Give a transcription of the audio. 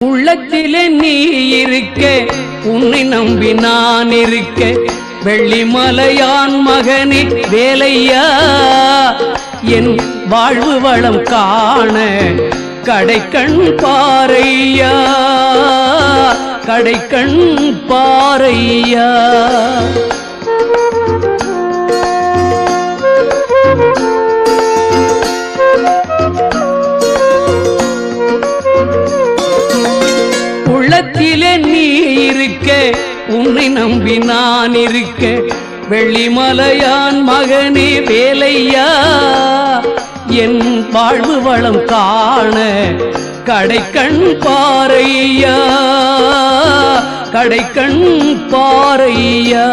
உள்ளத்திலே நீ இருக்க, உன்னை நம்பி நான் இருக்க, வெள்ளிமலையான் மகனே வேலையா, என் வாழ்வு வளம் காண கடைக்கண் பாரையா, கடைக்கண் பாரையா. உள்ளத்திலே நீ இருக்க, உன்னை நம்பி நான் இருக்க, வெள்ளிமலையான் மகனே வேலையா, என் வாழ்வு வளம் காண கடைக்கண் பாரையா, கடைக்கண் பாரையா.